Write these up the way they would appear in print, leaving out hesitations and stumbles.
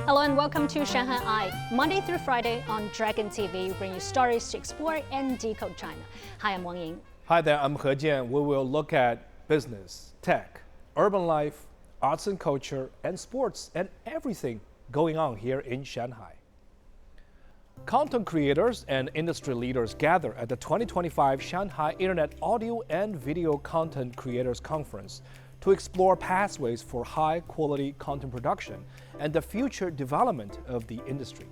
Hello and welcome to Shanghai Eye. Monday through Friday on Dragon TV, we bring you stories to explore and decode China. Hi, I'm Wang Ying. Hi there, I'm He Jian. We will look at business, tech, urban life, arts and culture, and sports, and everything going on here in Shanghai. Content creators and industry leaders gather at the 2025 Shanghai Internet Audio and Video Content Creators Conference to explore pathways for high-quality content production and the future development of the industry.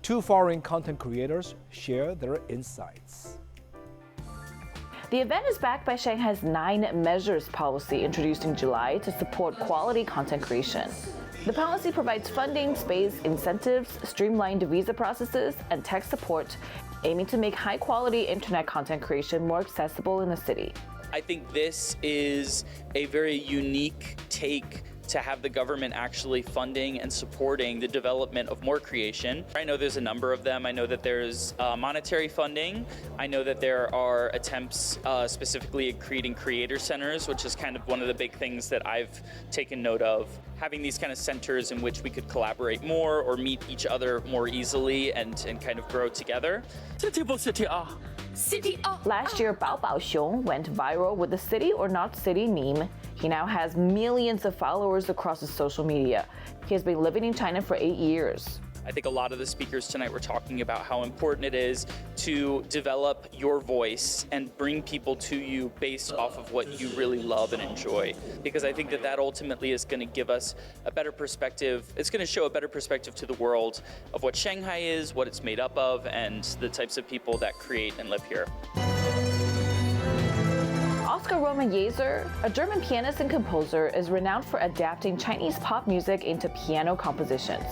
Two foreign content creators share their insights. The event is backed by Shanghai's 9 Measures policy introduced in July to support quality content creation. The policy provides funding, space, incentives, streamlined visa processes, and tech support, aiming to make high-quality internet content creation more accessible in the city. I think this is a very unique take to have the government actually funding and supporting the development of more creation. I know there's a number of them. I know that there's monetary funding. I know that there are attempts specifically at creating creator centers, which is kind of one of the big things that I've taken note of. Having these kind of centers in which we could collaborate more or meet each other more easily and kind of grow together. Last year, Bao Bao Xiong went viral with the city or not city meme. He now has millions of followers across his social media. He has been living in China for 8 years. I think a lot of the speakers tonight were talking about how important it is to develop your voice and bring people to you based off of what you really love and enjoy. Because I think that that ultimately is going to give us a better perspective. It's going to show a better perspective to the world of what Shanghai is, what it's made up of, and the types of people that create and live here. Oscar Roman Yeaser, a German pianist and composer, is renowned for adapting Chinese pop music into piano compositions.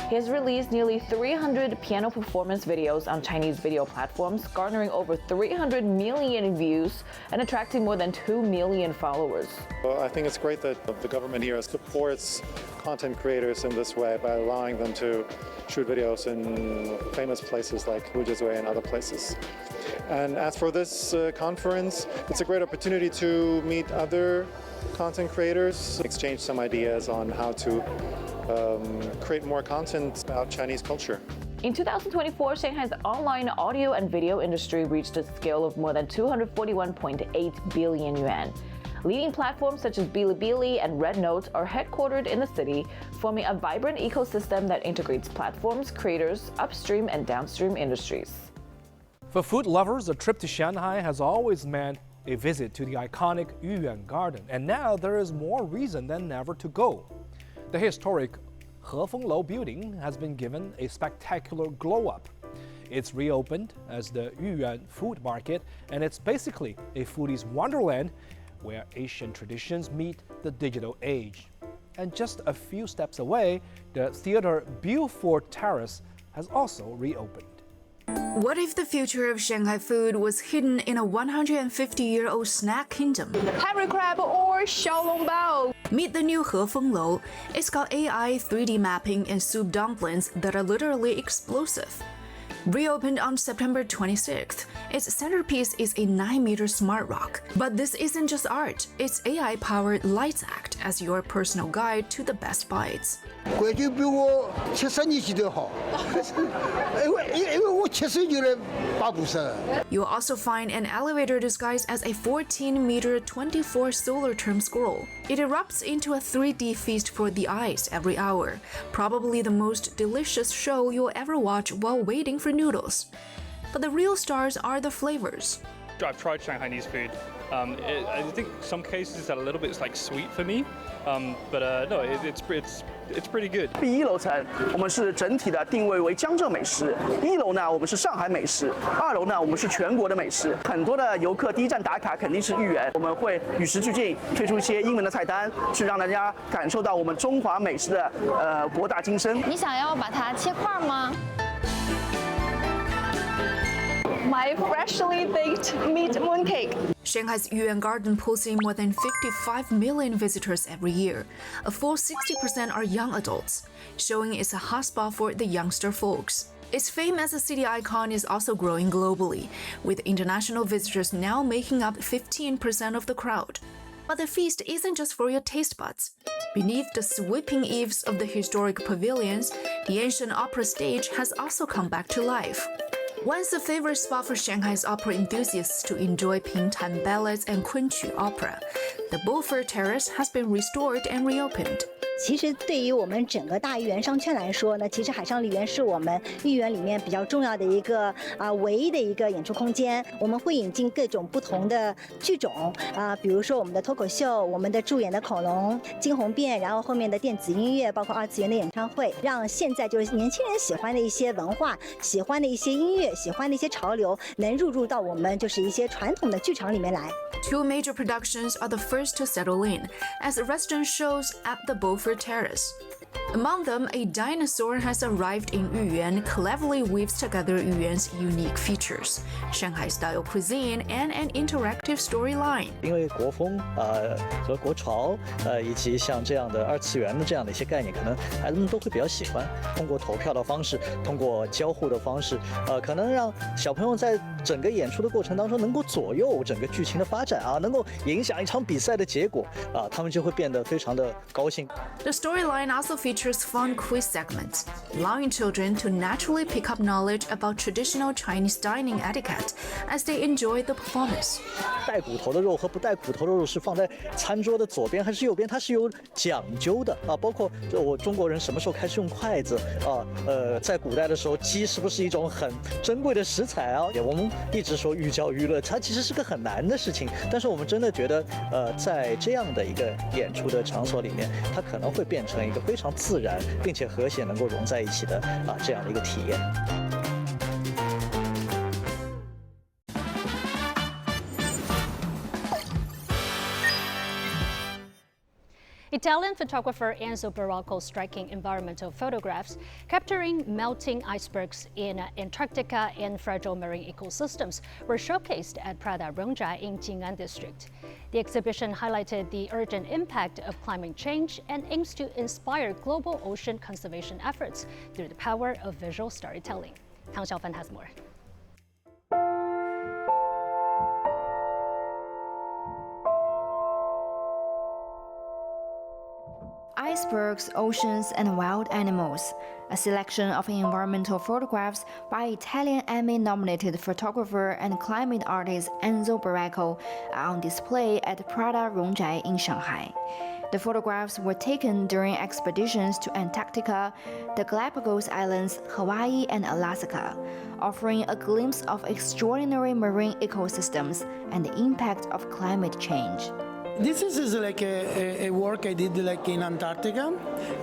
He has released nearly 300 piano performance videos on Chinese video platforms, garnering over 300 million views and attracting more than 2 million followers. Well, I think it's great that the government here supports content creators in this way by allowing them to shoot videos in famous places like Wuzhizui and other places. And as for this conference, it's a great opportunity to meet other content creators, exchange some ideas on how to create more content about Chinese culture. In 2024, Shanghai's online audio and video industry reached a scale of more than 241.8 billion yuan. Leading platforms such as Bilibili and Red Note are headquartered in the city, forming a vibrant ecosystem that integrates platforms, creators, upstream and downstream industries. For food lovers, a trip to Shanghai has always meant a visit to the iconic Yuyuan Garden, and now there is more reason than ever to go. The historic Hefenglou building has been given a spectacular glow-up. It's reopened as the Yuyuan Food Market, and it's basically a foodie's wonderland where Asian traditions meet the digital age. And just a few steps away, the Theater Beaufort Terrace has also reopened. What if the future of Shanghai food was hidden in a 150-year-old snack kingdom? Harry crab or xiaolongbao. Meet the new Hefenglou. It's got AI 3D mapping and soup dumplings that are literally explosive. Reopened on September 26th, its centerpiece is a 9-meter smart rock. But this isn't just art, it's AI-powered Lights Act as your personal guide to the best bites. You'll also find an elevator disguised as a 14-meter 24 solar term scroll. It erupts into a 3D feast for the eyes every hour, probably the most delicious show you'll ever watch while waiting for noodles. But the real stars are the flavors. I've tried Shanghainese food. I think some cases it's a little bit sweet for me, but no, it's pretty good. 第1楼层我们是整体的定位为江浙美食，1楼呢我们是上海美食，2楼呢我们是全国的美食。很多的游客第一站打卡肯定是豫园，我们会与时俱进，推出一些英文的菜单，去让大家感受到我们中华美食的博大精深。你想要把它切块吗？ My freshly baked meat mooncake. Shanghai's Yuyuan Garden pulls in more than 55 million visitors every year. A full 60% are young adults, showing it's a hotspot for the youngster folks. Its fame as a city icon is also growing globally, with international visitors now making up 15% of the crowd. But the feast isn't just for your taste buds. Beneath the sweeping eaves of the historic pavilions, the ancient opera stage has also come back to life. Once a favorite spot for Shanghai's opera enthusiasts to enjoy Pingtan ballads and Kunqu opera, the Beaufort Terrace has been restored and reopened. 其实对于我们整个大豫园商圈来说呢，其实海上丽园是我们豫园里面比较重要的一个唯一的一个演出空间。我们会引进各种不同的剧种比如说我们的脱口秀、我们的助演的恐龙、惊鸿变，然后后面的电子音乐，包括二次元的演唱会，让现在就是年轻人喜欢的一些文化、喜欢的一些音乐、喜欢的一些潮流，能入到我们就是一些传统的剧场里面来。Two major productions are the first to settle in as resident shows at the Beaufort Terrace. Among them, a dinosaur has arrived in Yuyuan, cleverly weaves together Yuyuan's unique features, Shanghai-style cuisine, and an interactive storyline. 因为国风和国潮以及像这样的二次元的这样的一些概念，可能孩子们都会比较喜欢。通过投票的方式，通过交互的方式，可能让小朋友在整个演出的过程当中能够左右整个剧情的发展能够影响一场比赛的结果他们就会变得非常的高兴。The storyline also features fun quiz segments, allowing children to naturally pick up knowledge about traditional Chinese dining etiquette as they enjoy the performance. 带骨头的肉和不带骨头的肉是放在餐桌的左边还是右边，它是有讲究的包括我中国人什么时候开始用筷子在古代的时候，鸡是不是一种很珍贵的食材我们一直说寓教于乐，它其实是个很难的事情，但是我们真的觉得在这样的一个演出的场所里面，它可能会变成一个非常自然并且和谐能够融在一起的这样的一个体验。Italian photographer Enzo Barocco's striking environmental photographs capturing melting icebergs in Antarctica and fragile marine ecosystems were showcased at Prada Rongjai in Jing'an district. The exhibition highlighted the urgent impact of climate change and aims to inspire global ocean conservation efforts through the power of visual storytelling. Tang Xiaofan has more. Icebergs, oceans, and wild animals. A selection of environmental photographs by Italian Emmy-nominated photographer and climate artist Enzo Barocco are on display at Prada Rongjai in Shanghai. The photographs were taken during expeditions to Antarctica, the Galapagos Islands, Hawaii, and Alaska, offering a glimpse of extraordinary marine ecosystems and the impact of climate change. This is like a work I did like in Antarctica.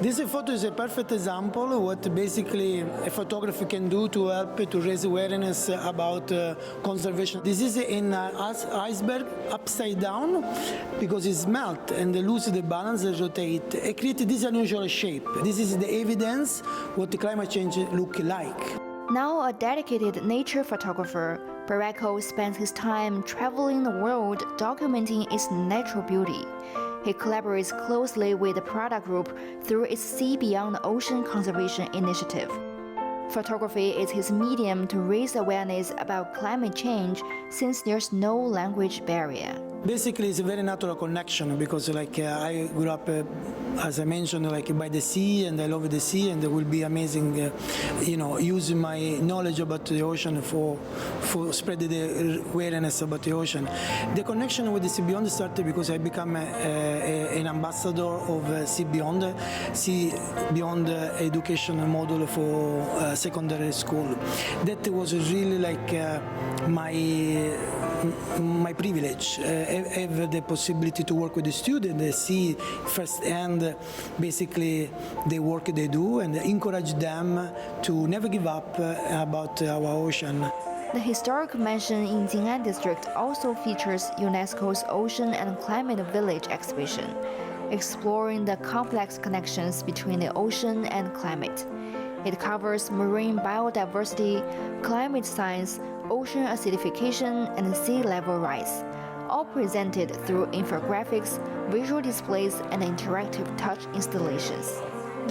This photo is a perfect example of what basically a photographer can do to help to raise awareness about conservation. This is in iceberg upside down because it's melt and they lose the balance, they rotate. It creates this unusual shape. This is the evidence what the climate change look like. Now a dedicated nature photographer, Barocco spends his time traveling the world documenting its natural beauty. He collaborates closely with the Prada Group through its Sea Beyond the Ocean Conservation Initiative. Photography is his medium to raise awareness about climate change since there's no language barrier. Basically, it's a very natural connection because I grew up, as I mentioned, by the sea, and I love the sea, and it will be amazing, using my knowledge about the ocean for spreading the awareness about the ocean. The connection with the Sea Beyond started because I became an ambassador of Sea Beyond education model for secondary school. That was really my privilege. Have the possibility to work with the students, they see firsthand basically the work they do and encourage them to never give up about our ocean. The historic mansion in Jing'an district also features UNESCO's Ocean and Climate Village exhibition, exploring the complex connections between the ocean and climate. It covers marine biodiversity, climate science, ocean acidification, and sea level rise, all presented through infographics, visual displays, and interactive touch installations.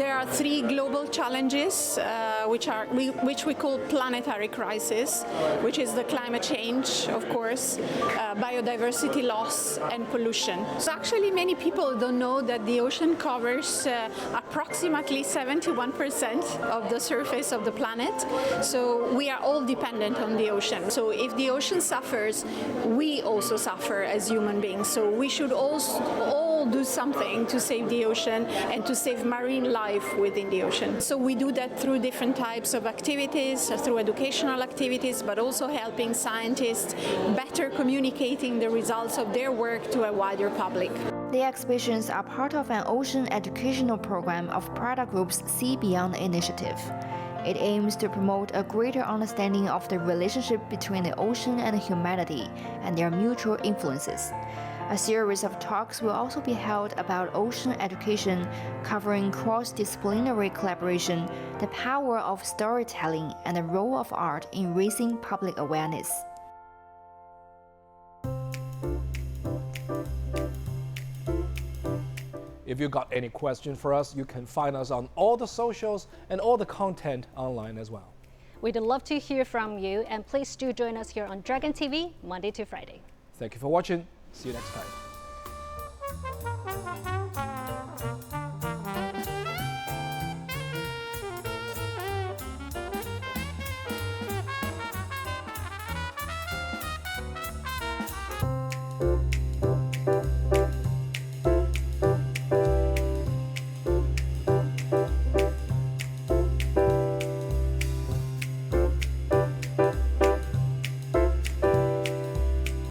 there are three global challenges which we call planetary crisis, which is the climate change, of course, biodiversity loss and pollution. So actually many people don't know that the ocean covers approximately 71% of the surface of the planet. So we are all dependent on the ocean. So if the ocean suffers, we also suffer as human beings. So we should also all do something to save the ocean and to save marine life within the ocean. So we do that through different types of activities, through educational activities, but also helping scientists better communicating the results of their work to a wider public. The exhibitions are part of an ocean educational program of Prada Group's Sea Beyond initiative. It aims to promote a greater understanding of the relationship between the ocean and humanity and their mutual influences. A series of talks will also be held about ocean education, covering cross-disciplinary collaboration, the power of storytelling, and the role of art in raising public awareness. If you got any question for us, you can find us on all the socials and all the content online as well. We'd love to hear from you, and please do join us here on Dragon TV, Monday to Friday. Thank you for watching. See you next time.